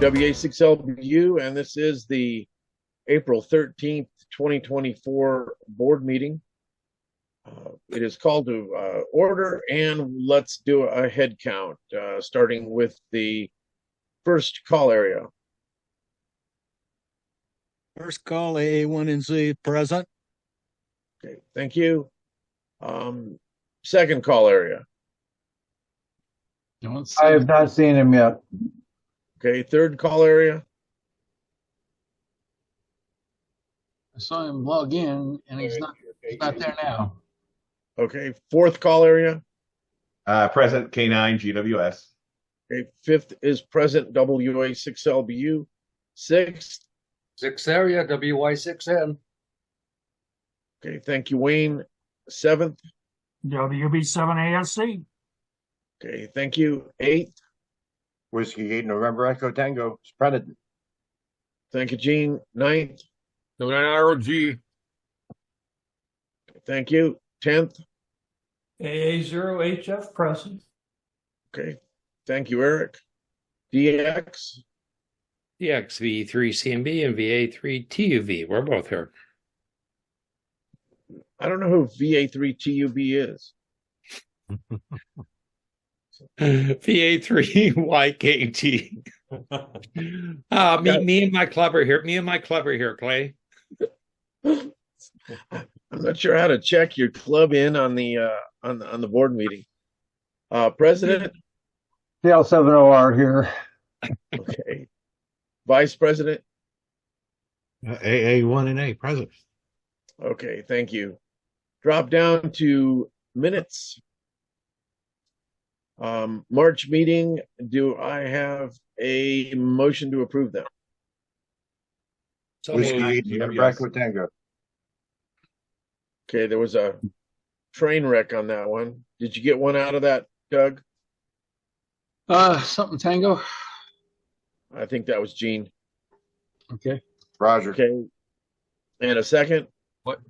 WA6LBU, and this is the April 13th, 2024 board meeting. It is called to order, and let's do a head count, starting with the first call area. First call, AA1 and Z, present. Okay, thank you. Second call area. I have not seen him yet. Okay, third call area. I saw him log in, and he's not there now. Okay, fourth call area. Present K9 GWS. Okay, fifth is present WA6LBU. Sixth. Sixth area, WY6N. Okay, thank you, Wayne. Seventh. WB7ASC. Okay, thank you. Eighth. Whiskey 8 November Echo Tango spread. Thank you, Gene. Ninth. WNROG. Thank you. 10th. AA0HF present. Okay. Thank you, Eric. DX. DXV3CMB and VA3TUV. We're both here. I don't know who VA3TUB is. VA3YKT. Me and my clubber here. Me and my clubber here, Clay. I'm not sure how to check your club in on the board meeting. President. KL70R here. Okay. Vice President. AA1 and A, present. Okay, thank you. Drop down to minutes. March meeting. Do I have a motion to approve them? So Whiskey 8 November Echo Tango. Okay, there was a train wreck on that one. Did you get one out of that, Doug? Something Tango. I think that was Gene. Okay. Roger. Okay. And a second? What?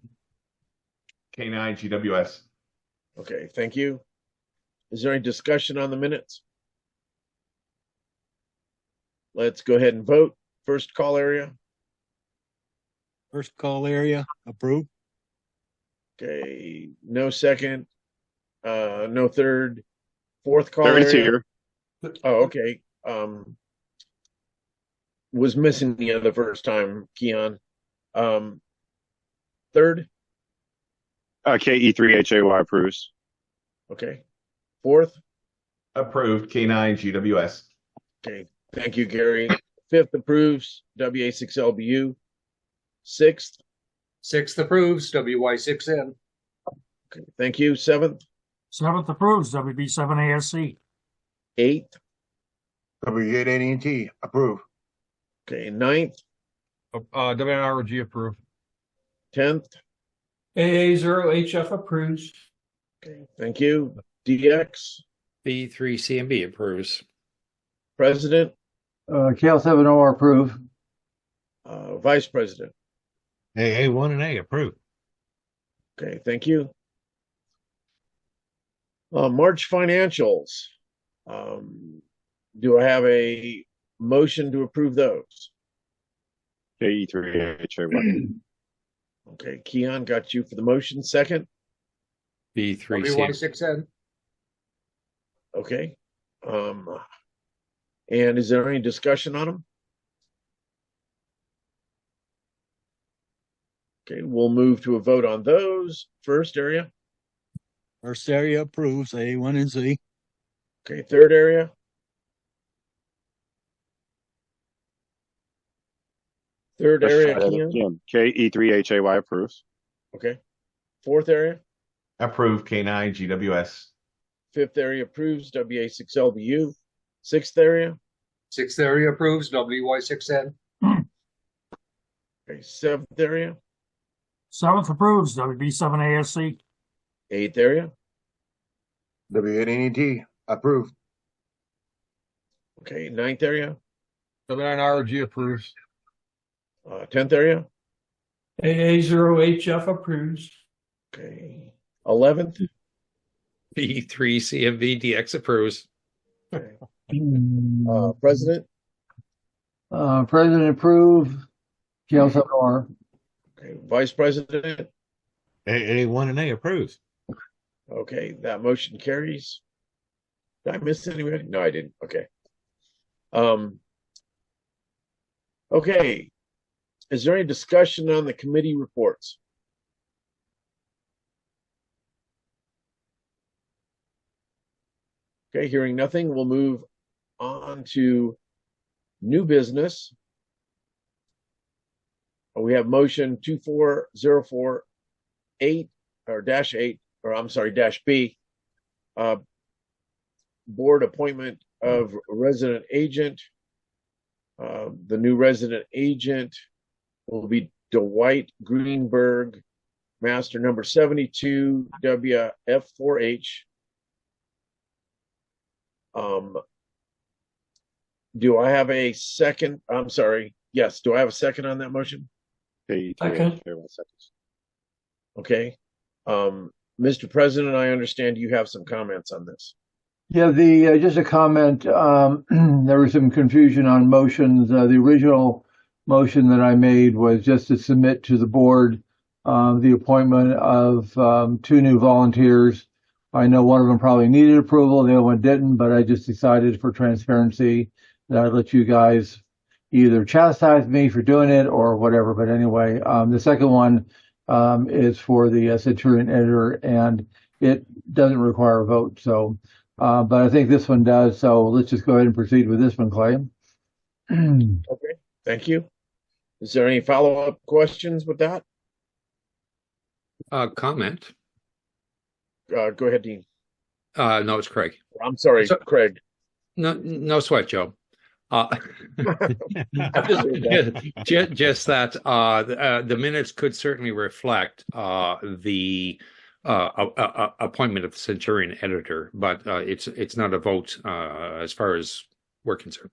K9 GWS. Okay, thank you. Is there any discussion on the minutes? Let's go ahead and vote. First call area. First call area, approved. Okay, no second, no third. Fourth call Third's area. here. Oh, okay. Was missing the other first time, Keon. Third. KE3HAY approves. Okay. Fourth. Approved K9 GWS. Okay. Thank you, Gary. Fifth approves WA6LBU. Sixth. Sixth approves, WY6N. Okay. Thank you. Seventh. Seventh approves, WB7ASC. Eighth. W8 AT&T approve. Okay. Ninth. WNROG approved. 10th. AA0HF approves. Okay. Thank you. DX. V3CMB approves. President. KL70R approve. Vice President. AA1 and A, approved. Okay. Thank you. March financials. Do I have a motion to approve those? KE3HAY. Okay, Keon, got you for the motion. Second. V3CMB. WY6N. Okay. And is there any discussion on them? Okay, we'll move to a vote on those. First area. First area approves, AA1 and Z. Okay, third area. Third area, Keon. KE3HAY approves. Okay. Fourth area. Approved K9 GWS. Fifth area approves WA6LBU. Sixth area. Sixth area approves, WY6N. Okay, seventh area. Seventh approves, WB7ASC. Eighth area. W8 AT&T approved. Okay, ninth area. WNROG approves. 10th area. AA0HF approves. Okay. 11th. V3CMB DX approves. Okay. President. President approve, KL7OR. Okay, Vice President. A1 and A approved. Okay, that motion carries. Did I miss anybody? No, I didn't. Okay. Okay. Is there any discussion on the committee reports? Okay, hearing nothing, we'll move on to new business. We have motion 24048 or -8, or I'm sorry, -B. Board appointment of resident agent. The new resident agent will be Dwight Greenberg, master number 72 WF4H. Do I have a second? I'm sorry. Yes. Do I have a second on that motion? Second. Okay. Mr. President, I understand you have some comments on this. Yeah, just a comment. There was some confusion on motions. The original motion that I made was just to submit to the board the appointment of 2 new volunteers. I know one of them probably needed approval, the other one didn't, but I just decided for transparency that I'd let you guys either chastise me for doing it or whatever. But anyway, the second one is for the Centurion editor, and it doesn't require a vote. So, but I think this one does. So let's just go ahead and proceed with this one, Clay. Okay, thank you. Is there any follow-up questions with that? Comment. Go ahead, Dean. No, it's Craig. I'm sorry, So- Craig. No sweat, Joe. Just that the minutes could certainly reflect the appointment of the Centurion editor, but it's not a vote as far as we're concerned.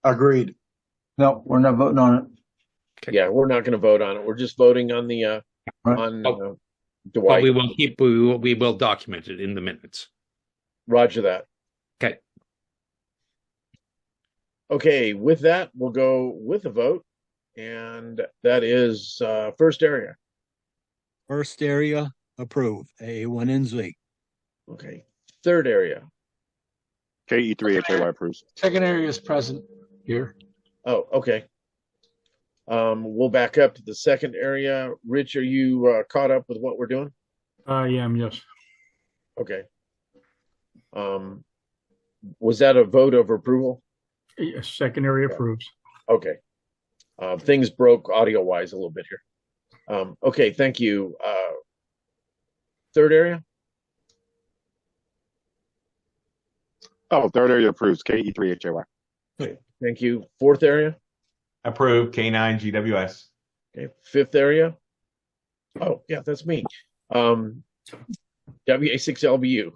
Agreed. No, we're not voting on it. Okay. Yeah, we're not going to vote on it. We're just voting on the Right. on But Dwight. we will document it in the minutes. Roger that. Okay. Okay, with that, we'll go with a vote, and that is first area. First area approved, A1 and Z. Okay, third area. KE3HAY approves. Second area is present here. Oh, okay. We'll back up to the second area. Rich, are you caught up with what we're doing? I am, yes. Okay. Was that a vote of approval? Yes, second area approves. Okay. Things broke audio-wise a little bit here. Okay, thank you. Third area? Oh, third area approves. KE3HAY. Okay, thank you. Fourth area? Approved K9 GWS. Okay, fifth area? Oh, yeah, that's me. WA6LBU.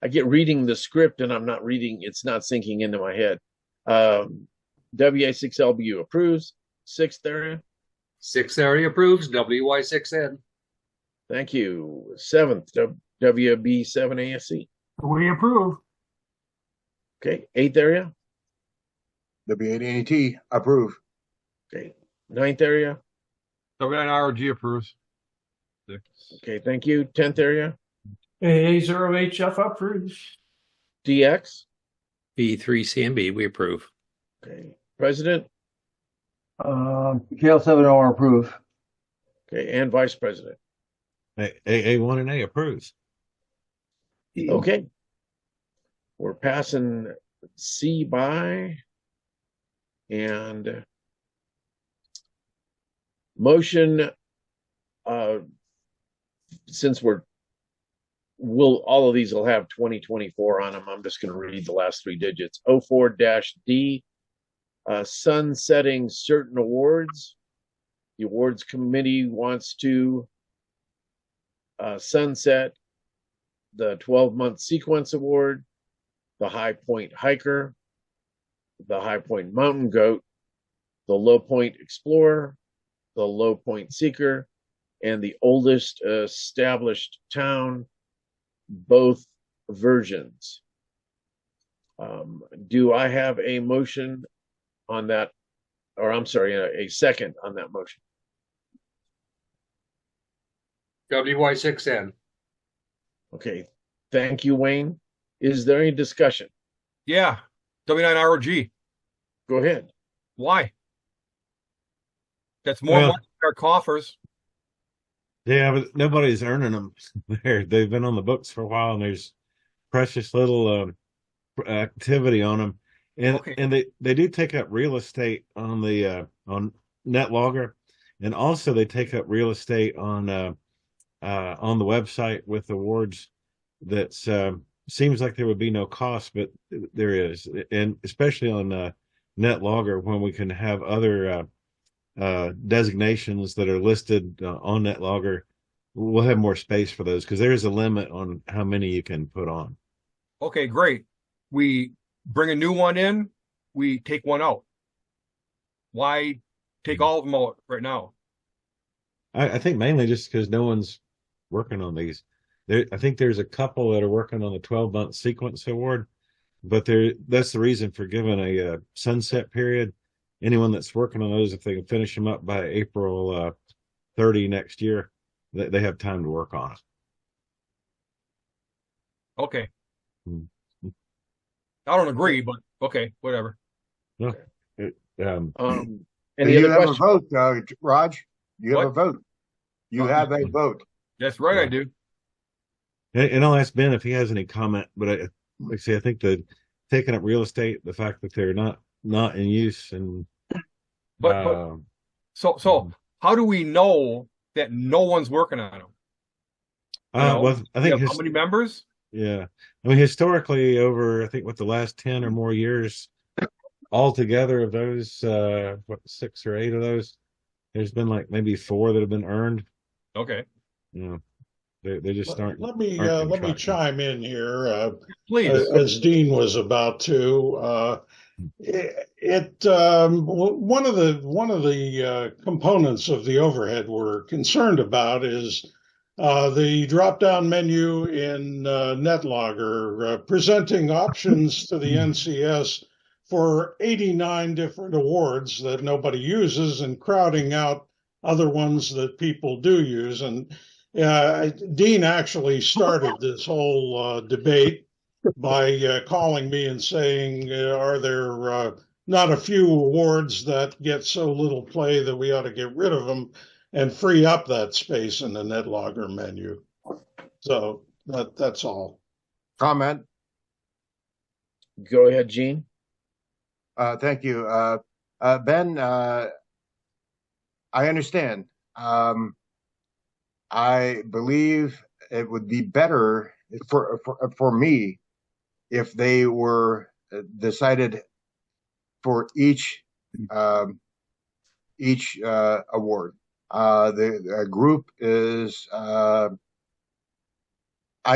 I get reading the script and I'm not reading, it's not sinking into my head. WA6LBU approves. Sixth area? Sixth area approves, WY6N. Thank you. Seventh, WB7ASC. We approve. Okay, eighth area? W8NET approve. Okay, ninth area? WNRG approves. Okay, thank you. 10th area? AA0HF approves. DX? B3CMB, we approve. Okay, President? KL7OR approve. Okay, and Vice President? A1 and A approves. Okay. We're passing C by. And motion, since all of these will have 2024 on them, I'm just going to read the last 3 digits. 04-D, sunsetting certain awards. The awards committee wants to sunset the 12-month sequence award, the High Point Hiker, the High Point Mountain Goat, the Low Point Explorer, the Low Point Seeker, and the oldest established town, both versions. Do I have a motion on that, or I'm sorry, a second on that motion? WY6N. Okay, thank you, Wayne. Is there any discussion? Yeah, W9ROG. Go ahead. Why? That's more Well- money in our coffers. Yeah, but nobody's earning them there. They've been on the books for a while, and there's precious little activity on them. And Okay. and they do take up real estate on NetLogger, and also they take up real estate on the website with awards. That's seems like there would be no cost, but there is, and especially on NetLogger when we can have other designations that are listed on NetLogger, we'll have more space for those because there is a limit on how many you can put on. Okay, great. We bring a new one in, we take one out. Why take all of them out right now? I think mainly just because no one's working on these. I think there's a couple that are working on the 12-month sequence award, but that's the reason for giving a sunset period. Anyone that's working on those, if they can finish them up by April 30 next year, they have time to work on it. Okay. Hmm. I don't agree, but okay, whatever. No, Any You other have questions? a vote, Raj. You have a What? vote. You have a vote. That's right, I do. and I'll ask Ben if he has any comment. But like I say, I think that taking up real estate, the fact that they're not in use, and But so how do we know that no one's working on them? well, I think how many members? yeah, I mean historically over I think what the last 10 or more years, altogether of those 6 or 8 of those, there's been like maybe 4 that have been earned. Okay, You know, they just aren't. Let me aren't let me contracted. chime in here. please. As Dean was about to. One of the components of the overhead we're concerned about is the drop-down menu in NetLogger presenting options to the NCS for 89 different awards that nobody uses and crowding out other ones that people do use. And Dean actually started this whole debate by calling me and saying, are there not a few awards that get so little play that we ought to get rid of them and free up that space in the NetLogger menu? So that's all. Comment. Go ahead, Gene. Thank you. Ben, I understand. I believe it would be better for me if they were decided for each award. The group is I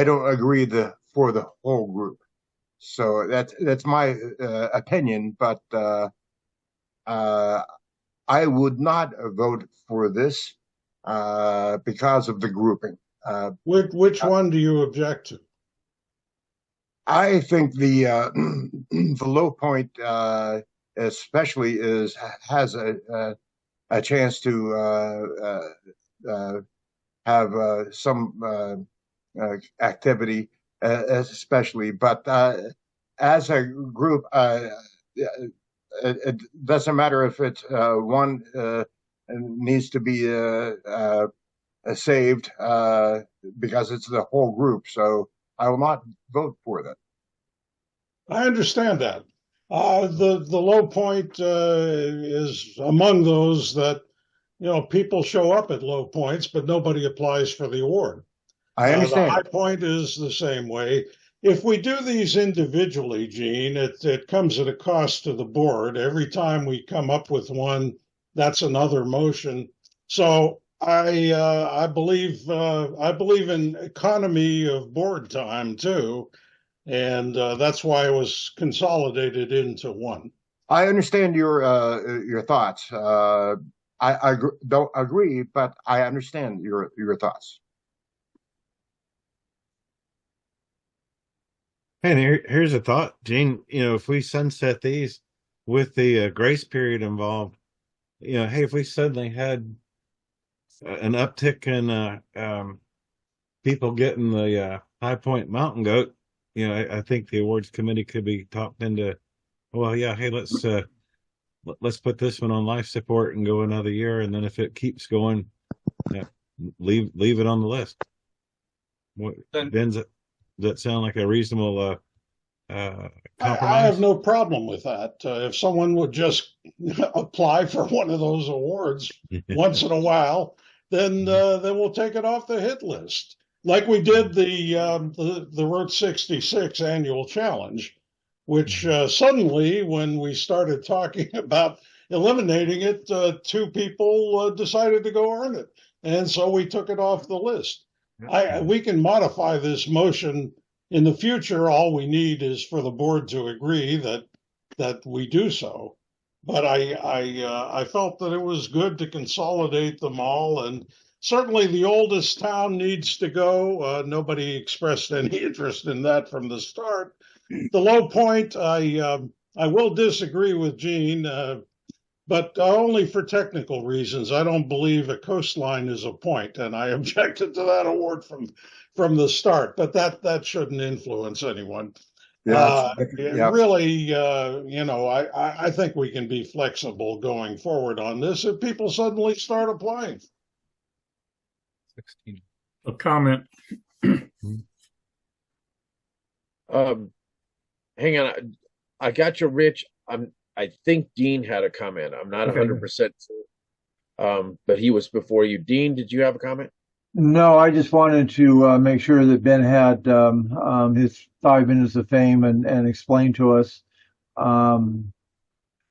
don't agree for the whole group. So that's my opinion, but I would not vote for this because of the grouping. Which one do you object to? I think the low point, especially, has a chance to have some activity, especially. But as a group, it doesn't matter if it's one needs to be saved because it's the whole group. So I will not vote for that. I understand that. The low point is among those that, people show up at low points, but nobody applies for the award. I understand. The high point is the same way. If we do these individually, Gene, it comes at a cost to the board. Every time we come up with one, that's another motion. So I believe in economy of board time too, and that's why it was consolidated into one. I understand your thoughts. I don't agree, but I understand your thoughts. And here's a thought, Gene. If we sunset these, with the grace period involved, hey, if we suddenly had an uptick in people getting the High Point Mountain Goat, I think the awards committee could be talked into, well, yeah, hey, let's put this one on life support and go another year, and then if it keeps going, leave it on the list. Ben, does that sound like a reasonable compromise? I have no problem with that. If someone would just apply for one of those awards once in a while, then we'll take it off the hit list, like we did the Route 66 annual challenge, which suddenly, when we started talking about eliminating it, 2 people decided to go earn it, and so we took it off the list. We can modify this motion in the future. All we need is for the board to agree that we do so. But I felt that it was good to consolidate them all, and certainly the oldest town needs to go. Nobody expressed any interest in that from the start. The low point, I will disagree with Gene, but only for technical reasons. I don't believe a coastline is a point, and I objected to that award from the start. But that shouldn't influence anyone. Really, I think we can be flexible going forward on this if people suddenly start applying. 16. A comment. Hang on, I got you, Rich. I think Dean had a comment. I'm not 100% sure, but he was before you. Dean, did you have a comment? No, I just wanted to make sure that Ben had his 5 minutes of fame and explain to us. I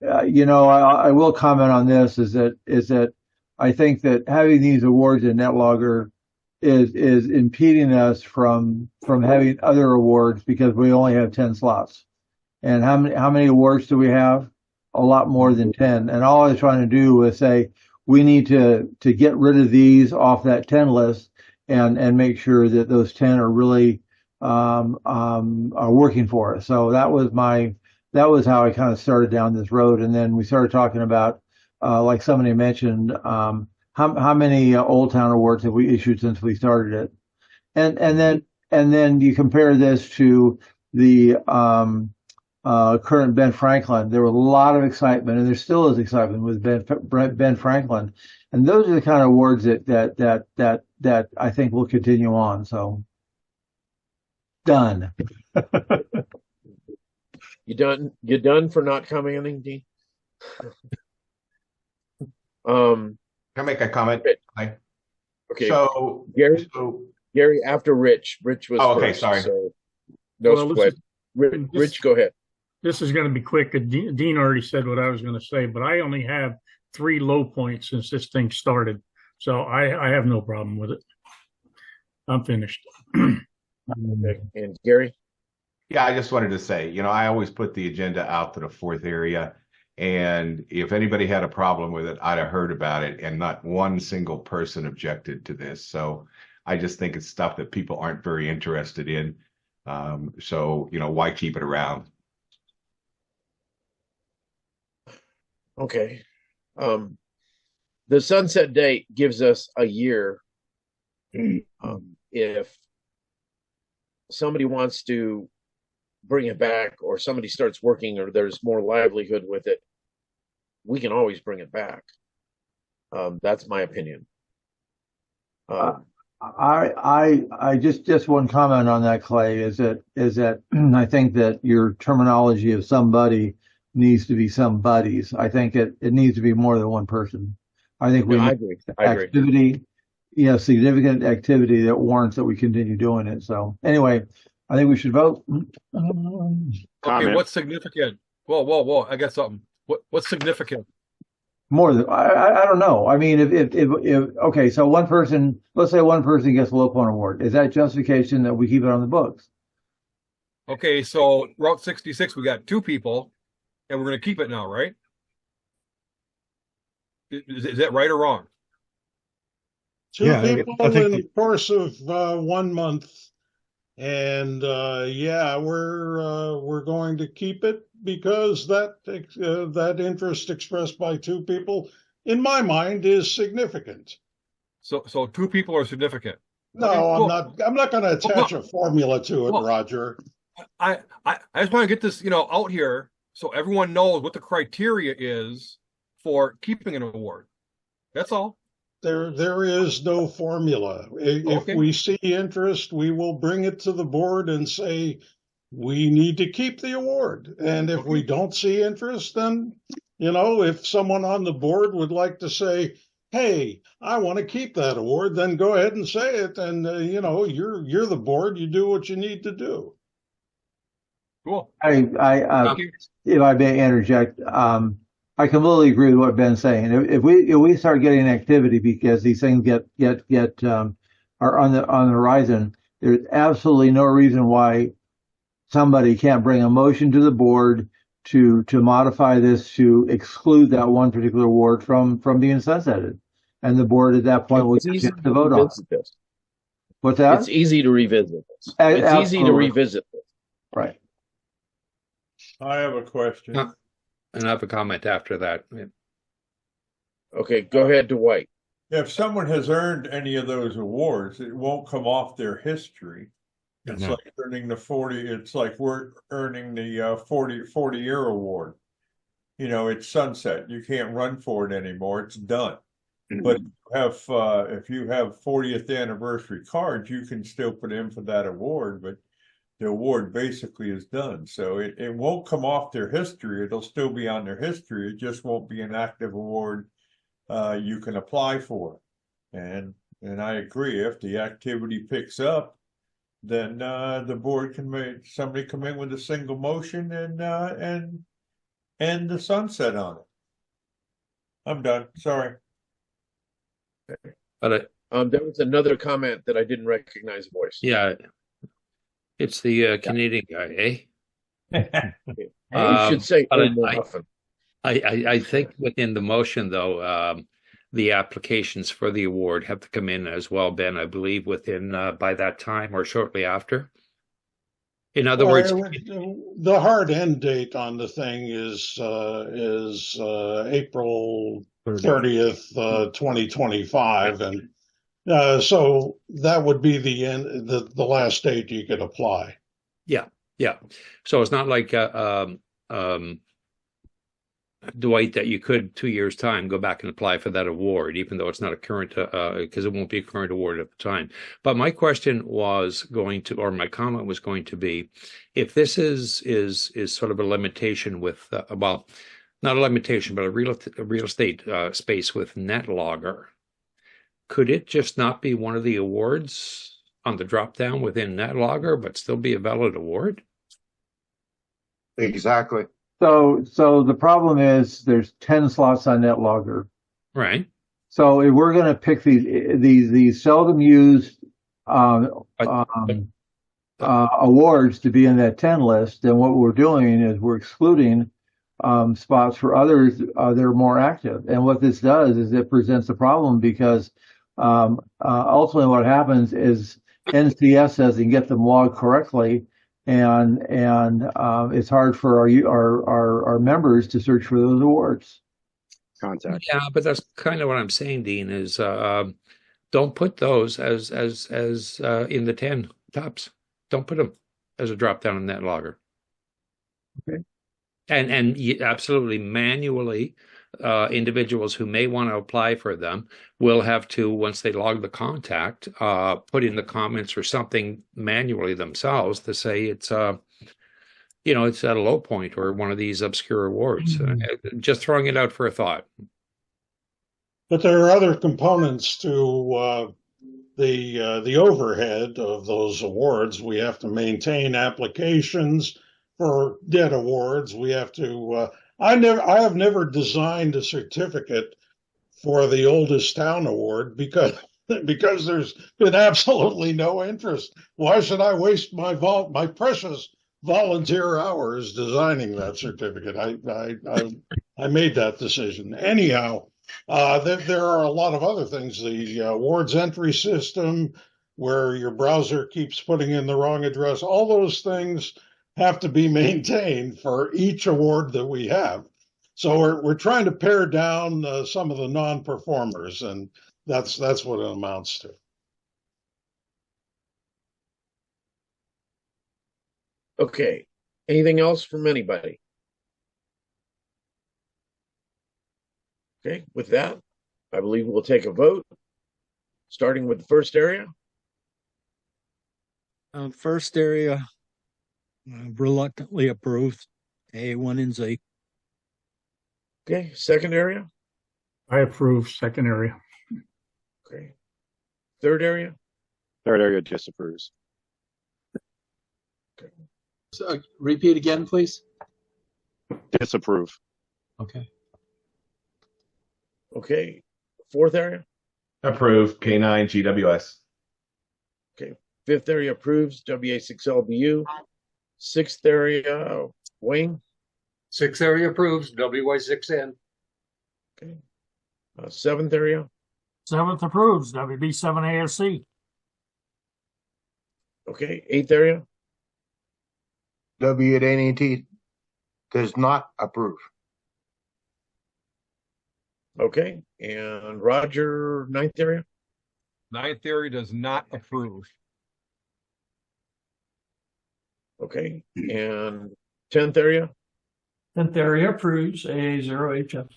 will comment on this is that I think that having these awards in NetLogger is impeding us from having other awards because we only have 10 slots. And how many awards do we have? A lot more than 10. And all I was trying to do was say we need to get rid of these off that 10 list and make sure that those 10 are really are working for us. So that was how I kind of started down this road. And then we started talking about like somebody mentioned, how many Old Town awards have we issued since we started it? And then you compare this to the current Ben Franklin. There was a lot of excitement, and there still is excitement with Ben Franklin. And those are the kind of awards that I think will continue on. So done. You done for not commenting, Dean? Can I make a comment? Okay. So Gary after Rich. Rich was okay. first, Sorry. So no split. Rich, go ahead. This is going to be quick. Dean already said what I was going to say, but I only have 3 low points since this thing started. So I have no problem with it. I'm finished. Okay. And Gary? Yeah, I just wanted to say, I always put the agenda out to the 4th area. And if anybody had a problem with it, I'd have heard about it. And not one single person objected to this. So I just think it's stuff that people aren't very interested in. So, why keep it around? Okay. The sunset date gives us a year. If somebody wants to bring it back, or somebody starts working, or there's more livelihood with it, we can always bring it back. That's my opinion. I just one comment on that, Clay, is that I think that your terminology of somebody needs to be somebody's. I think it needs to be more than one person. I think I agree. Activity, significant activity that warrants that we continue doing it. So anyway, I think we should vote. Okay, what's significant? Whoa! I got something. What's significant? More than I don't know. I mean, if okay, so one person, let's say one person gets a low point award, is that justification that we keep it on the books? Okay, so Route 66, we got 2 people, and we're going to keep it now, right? Is that right or wrong? 2 people in the course of 1 month And yeah, we're going to keep it because that interest expressed by two people, in my mind, is significant. So two people are significant. No, Okay, I'm not going to attach a formula to it, Roger. I just want to get this, out here so everyone knows what the criteria is for keeping an award. That's all. There is no formula. If Okay. we see interest, we will bring it to the board and say, we need to keep the award. And if we don't see interest, then, if someone on the board would like to say, hey, I want to keep that award, then go ahead and say it. And, you're the board, you do what you need to do. Cool. If I may interject, I completely agree with what Ben's saying. If we start getting activity because these things are on the horizon, there's absolutely no reason why somebody can't bring a motion to the board to modify this to exclude that one particular award from being sunsetted, and the board at that point will get to vote on it. What's that? It's easy to revisit this. It's easy to revisit this. Right. I have a question. And I have a comment after that. Okay, go ahead, Dwight. If someone has earned any of those awards, it won't come off their history. It's Mhm. like earning the 40, it's like we're earning the 40-year award. It's sunset. You can't run for it anymore. It's done. But if you have 40th anniversary cards, you can still put in for that award, but the award basically is done. So it won't come off their history. It'll still be on their history. It just won't be an active award you can apply for. And I agree. If the activity picks up, then the board somebody come in with a single motion and end the sunset on it. I'm done. Sorry. But there was another comment that I didn't recognize voice. yeah, it's the Canadian guy, eh? You should say but more often. I think within the motion, though, the applications for the award have to come in as well, Ben, I believe within by that time or shortly after. In other words, the hard end date on the thing is April 30th, 2025, and so that would be the end, the last date you could apply. yeah. So it's not like Dwight, that you could 2 years' time go back and apply for that award, even though it's not a current, because it won't be a current award at the time. But my question was going to, or my comment was going to be, if this is sort of a limitation with, well, not a limitation, but a real estate space with NetLogger, could it just not be one of the awards on the drop down within NetLogger, but still be a valid award? Exactly. So the problem is there's 10 slots on NetLogger. Right. So if we're going to pick these seldom used awards to be in that 10 list, then what we're doing is we're excluding spots for others that are more active. And what this does is it presents a problem because ultimately what happens is NCS says they can get them logged correctly, and it's hard for our members to search for those awards. Contact. Yeah, but that's kind of what I'm saying, Dean, is don't put those as in the 10 tops. Don't put them as a drop down in NetLogger. Okay. And absolutely manually, individuals who may want to apply for them will have to, once they log the contact, put in the comments or something manually themselves to say it's it's at a low point or one of these obscure awards. Just throwing it out for a thought. But there are other components to the overhead of those awards. We have to maintain applications for debt awards. We have to. I have never designed a certificate for the oldest town award because there's been absolutely no interest. Why should I waste my precious volunteer hours designing that certificate? I made that decision. Anyhow, there are a lot of other things. The awards entry system, where your browser keeps putting in the wrong address. All those things have to be maintained for each award that we have. So we're trying to pare down some of the non-performers, and that's what it amounts to. Okay. Anything else from anybody? Okay, with that, I believe we'll take a vote, starting with the first area. First area, reluctantly approved, A1 and Z. Okay, second area. I approve second area. Okay. Third area. Third area disapproves. Okay. So repeat again, please. Disapprove. Okay. Okay. Fourth area. Approved. K9 GWS. Okay. Fifth area approves WA6LBU. Sixth area, Wayne. Sixth area approves WY6N. Okay. Seventh area. Seventh approves WB7ASC. Okay. Eighth area. W8NT does not approve. Okay. And Roger, ninth area. Ninth area does not approve. Okay. And 10th area. 10th area approves AA0HF.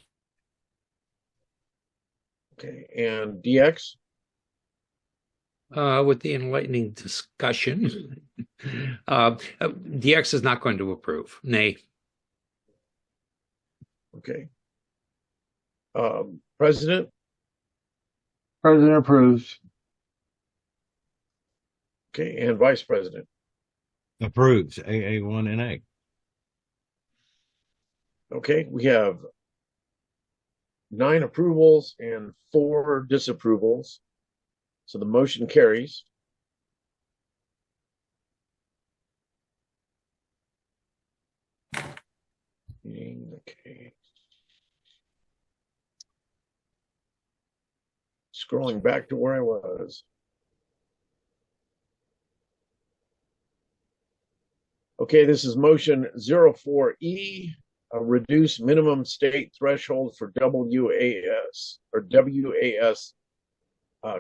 Okay. And DX. With the enlightening discussion, DX is not going to approve. Nay. Okay. President. President approves. Okay. And Vice President. Approves AA1 and A. Okay. We have 9 approvals and 4 disapprovals. So the motion carries. Okay. Scrolling back to where I was. Okay, this is motion 04E, a reduce minimum state threshold for WAS or WAS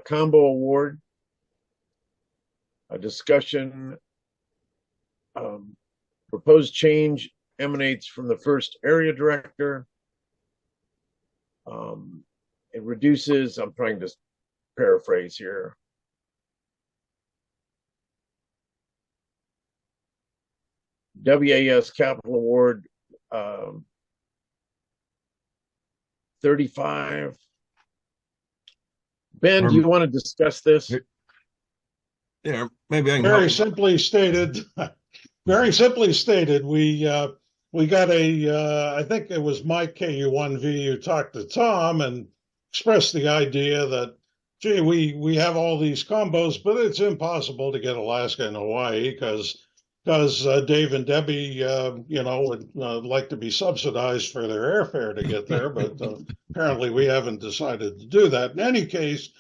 combo award. A discussion. Proposed change emanates from the first area director. It reduces, I'm trying to paraphrase here. WAS capital award 35. Ben, do you want to discuss this? Yeah, maybe I can Very help. simply stated, we got I think it was Mike KU1V who talked to Tom and expressed the idea that, gee, we have all these combos, but it's impossible to get Alaska and Hawaii because Dave and Debbie, would like to be subsidized for their airfare to get there, but apparently we haven't decided to do that. In any case,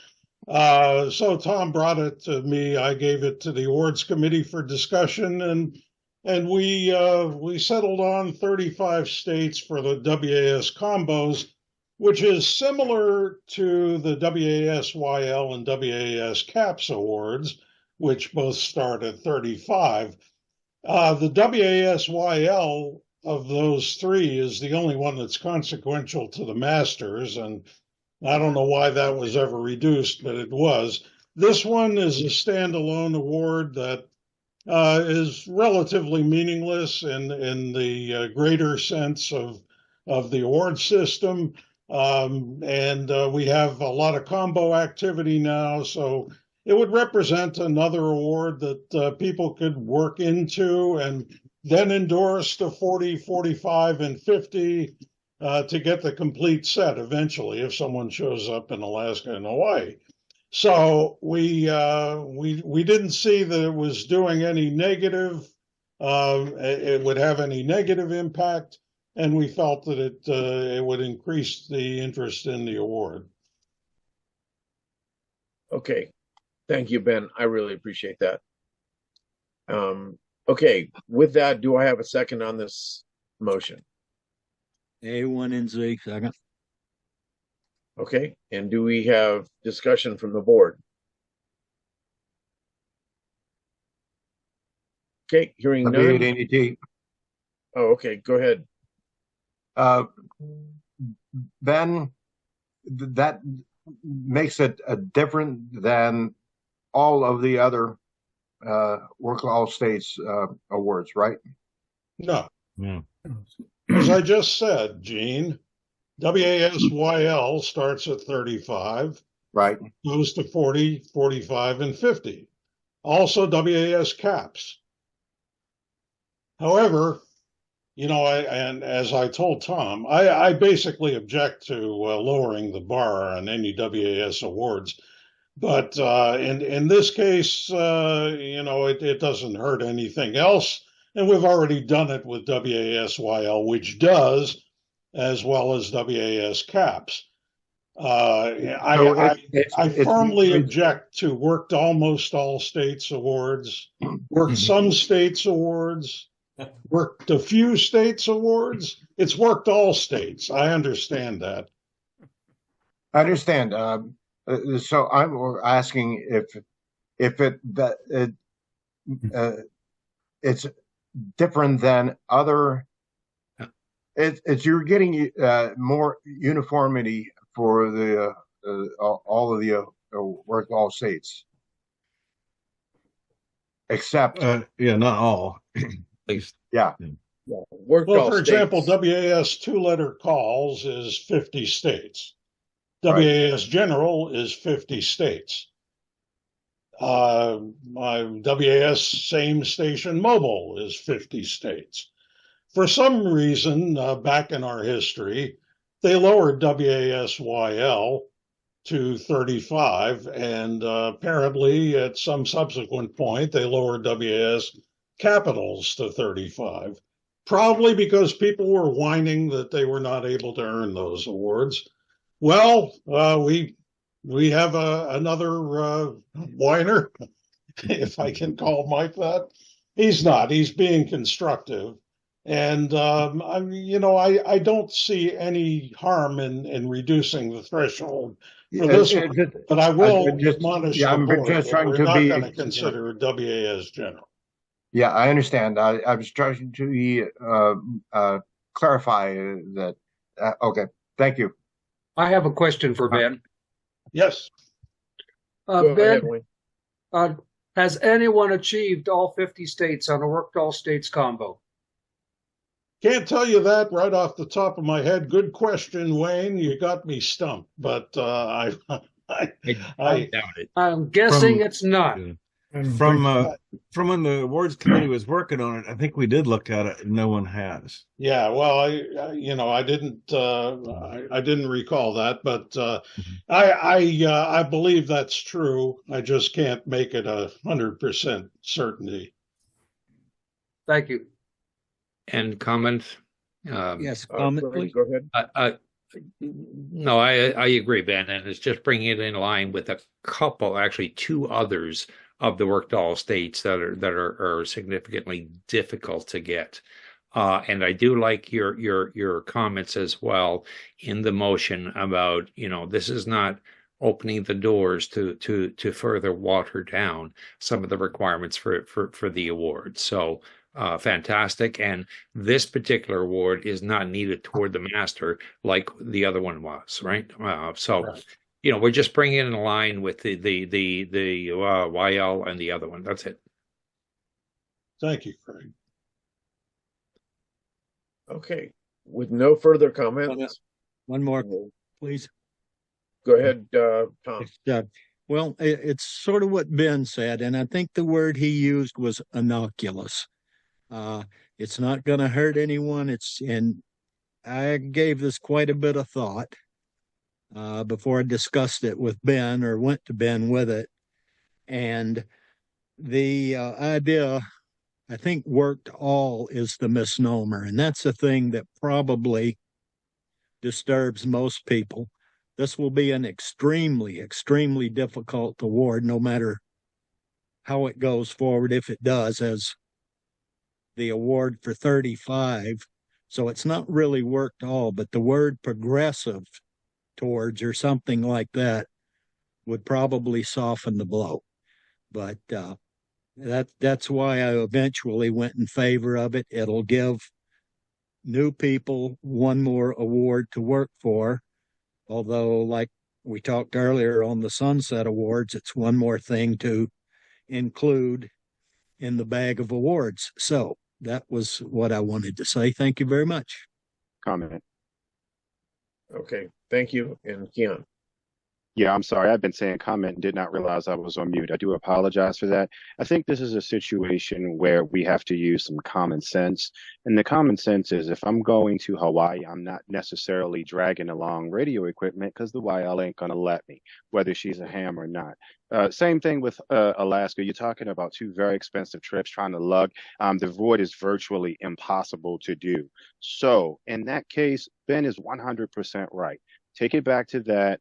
so Tom brought it to me. I gave it to the awards committee for discussion, and we settled on 35 states for the WAS combos, which is similar to the WASYL and WAS CAPS awards, which both start at 35. The WASYL of those 3 is the only one that's consequential to the Masters, and I don't know why that was ever reduced, but it was. This one is a standalone award that is relatively meaningless in the greater sense of the award system, and we have a lot of combo activity now, so it would represent another award that people could work into and then endorse to 40, 45, and 50 to get the complete set eventually if someone shows up in Alaska and Hawaii. So we didn't see that it was doing any negative, it would have any negative impact, and we felt that it would increase the interest in the award. Okay. Thank you, Ben. I really appreciate that. Okay, with that, do I have a second on this motion? A1 and Z, second. Okay, and do we have discussion from the board? Okay, hearing none. W8NET. Oh, okay, go ahead. Ben, that makes it different than all of the other Work All States awards, right? No, No. as I just said, Gene, WASYL starts at 35, Right. goes to 40, 45, and 50. Also WAS caps. However, and as I told Tom, I basically object to lowering the bar on any WAS awards. But in this case, it doesn't hurt anything else. And we've already done it with WASYL, which does, as well as WAS caps. I firmly object to worked almost all states awards, worked some states awards, worked a few states awards. It's worked all states. I understand that. I understand. So I'm asking if it's different than other. It's you're getting more uniformity for the all of the work all states, except not all. At least, yeah. Well, for example, WAS 2-letter calls is 50 states. WAS General is 50 states. My WAS Same Station Mobile is 50 states. For some reason, back in our history, they lowered WASYL to 35, and apparently at some subsequent point, they lowered WAS Capitals to 35, probably because people were whining that they were not able to earn those awards. Well, we have another whiner, if I can call Mike that. He's not. He's being constructive. And, I don't see any harm in reducing the threshold for this one. But I will admonish the board that we're not going to consider WAS General. Yeah, I understand. I was trying to clarify that. Okay, thank you. I have a question for Ben. Yes. Ben, has anyone achieved all 50 states on a worked all states combo? Can't tell you that right off the top of my head. Good question, Wayne. You got me stumped, but I doubt it. I'm guessing it's not. From when the awards committee was working on it, I think we did look at it. And no one has. Yeah, well, I didn't recall that, but I believe that's true. I just can't make it 100% certainty. Thank you. And comment? Yes, comment, please. Go ahead. No, I agree, Ben, and it's just bringing it in line with a couple, actually two others of the worked all states that are significantly difficult to get. And I do like your comments as well in the motion about, this is not opening the doors to further water down some of the requirements for the award. So fantastic. And this particular award is not needed toward the master like the other one was, right? Right. We're just bringing it in line with the YL and the other one. That's it. Thank you, Craig. Okay. With no further comments. One more, please. Go ahead, Tom. Well, it's sort of what Ben said, and I think the word he used was innocuous. It's not going to hurt anyone. And I gave this quite a bit of thought before I discussed it with Ben or went to Ben with it. And the idea, I think, worked all is the misnomer. And that's the thing that probably disturbs most people. this will be an extremely, extremely difficult award, no matter how it goes forward, if it does, as the award for 35. So it's not really worked all, but the word progressive towards or something like that would probably soften the blow. But that's why I eventually went in favor of it. It'll give new people one more award to work for. Although, like we talked earlier on the Sunset Awards, it's one more thing to include in the bag of awards. So that was what I wanted to say. Thank you very much. Comment. Okay, thank you. And Keon. Yeah, I'm sorry. I've been saying comment and did not realize I was on mute. I do apologize for that. I think this is a situation where we have to use some common sense. And the common sense is if I'm going to Hawaii, I'm not necessarily dragging along radio equipment because the YL ain't going to let me, whether she's a ham or not. Same thing with Alaska. You're talking about two very expensive trips trying to lug. The void is virtually impossible to do. So in that case, Ben is 100% right. Take it back to that.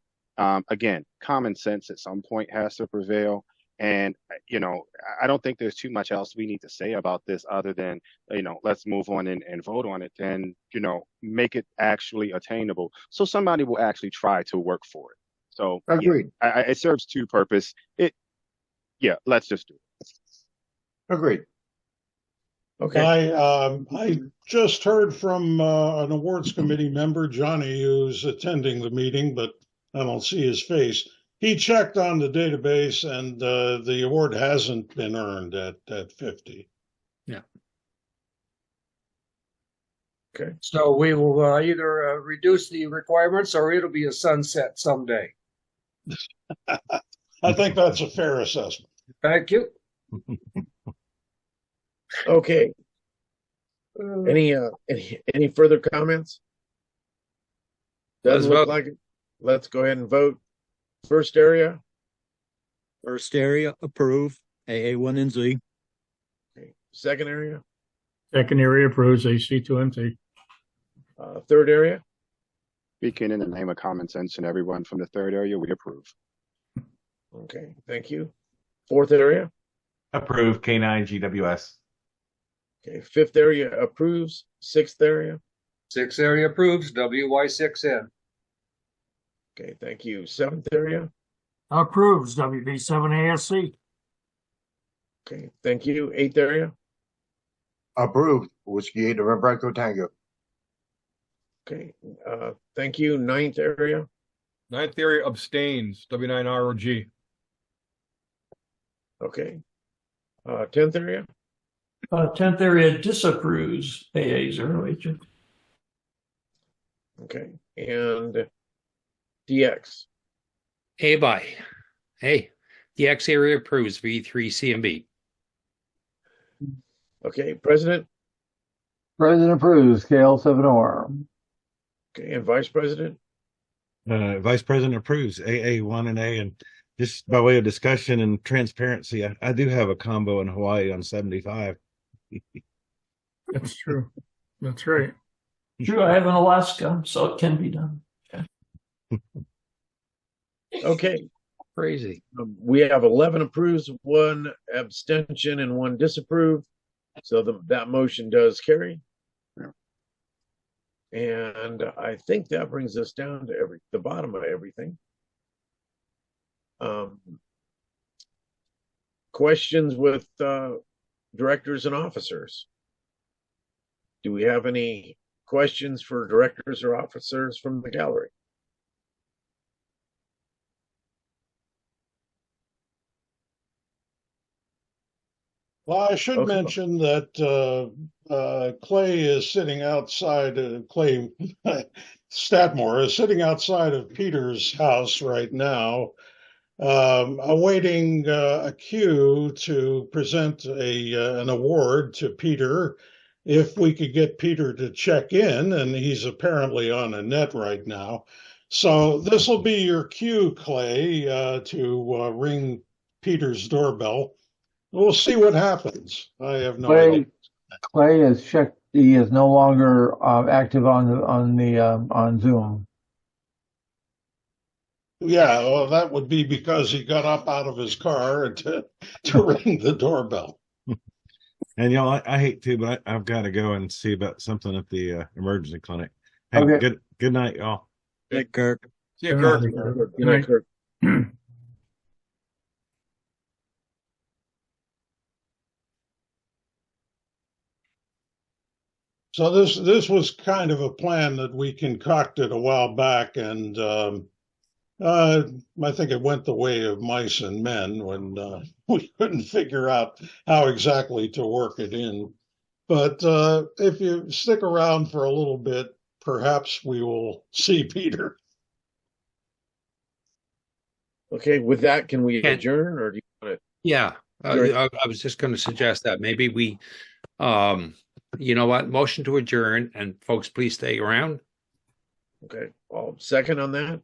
Again, common sense at some point has to prevail. And, you know, I don't think there's too much else we need to say about this other than, you know, let's move on and vote on it and, you know, make it actually attainable. So somebody will actually try to work for it. So agreed. Yeah, it serves two purposes. Let's just do it. Agreed. Okay. I just heard from an awards committee member, Johnny, who's attending the meeting, but I don't see his face. He checked on the database, and the award hasn't been earned at 50. Yeah. Okay. So we will either reduce the requirements or it'll be a sunset someday. I think that's a fair assessment. Thank you. Okay. Any further comments? Doesn't look like it. Let's go ahead and vote. First area. First area, approve, AA1 and Z. Okay. Second area. Second area approves AC2MT. Third area. Speaking in the name of common sense and everyone from the third area, we approve. Okay, thank you. Fourth area. Approve K9 GWS. Okay, fifth area approves. Sixth area. Sixth area approves WY6N. Okay, thank you. Seventh area. Approves WB7ASC. Okay, thank you. Eighth area. Approved. Whiskey 8 November Echo Tango. Okay, thank you. Ninth area. Ninth area abstains. W9ROG. Okay. 10th area. 10th area disapproves AA0H. Okay, and DX. Hey, DX area approves V3CMB. Okay, President. President approves KL7OR. Okay, and Vice President. Vice President approves AA1 and A. And just by way of discussion and transparency, I do have a combo in Hawaii on 75. That's true. That's right. True, I have in Alaska, so it can be done. Okay. Crazy. We have 11 approves, 1 abstention, and 1 disapproved. So that motion does carry. And I think that brings us down to the bottom of everything. Questions with directors and officers. Do we have any questions for directors or officers from the gallery? Well, I should mention that Clay is sitting outside, Clay Statmore is sitting outside of Peter's house right now, awaiting a cue to present an award to Peter. If we could get Peter to check in, and he's apparently on a net right now. So this will be your cue, Clay, to ring Peter's doorbell. We'll see what happens. I have no idea. Clay has checked. He is no longer active on Zoom. Yeah, well, that would be because he got up out of his car to ring the doorbell. And y'all, I hate to, but I've got to go and see about something at the emergency clinic. Hey, Okay. good night, y'all. Hey, Kirk. See you, Kirk. Good night, Kirk. So this was kind of a plan that we concocted a while back, and I think it went the way of mice and men when we couldn't figure out how exactly to work it in. But if you stick around for a little bit, perhaps we will see Peter. Okay, with that, can we adjourn, or do you want to? Yeah, I was just going to suggest that maybe we, you know what, motion to adjourn, and folks, please stay around. Okay, I'll second on that.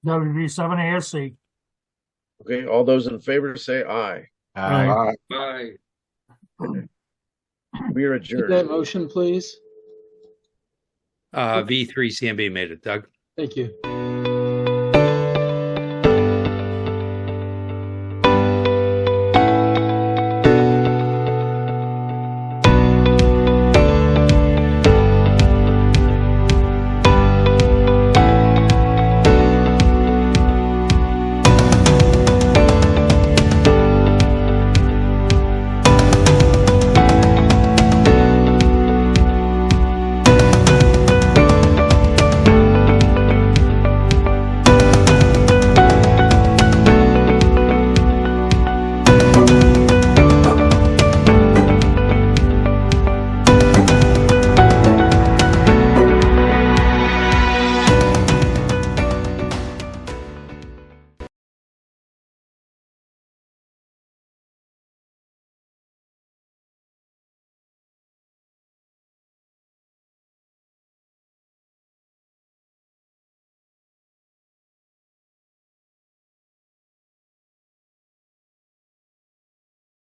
WV7ASC. Okay, all those in favor say aye. Aye. Bye. We are Repeat that adjourned. motion, please. V3 CMB made it, Doug. Thank you.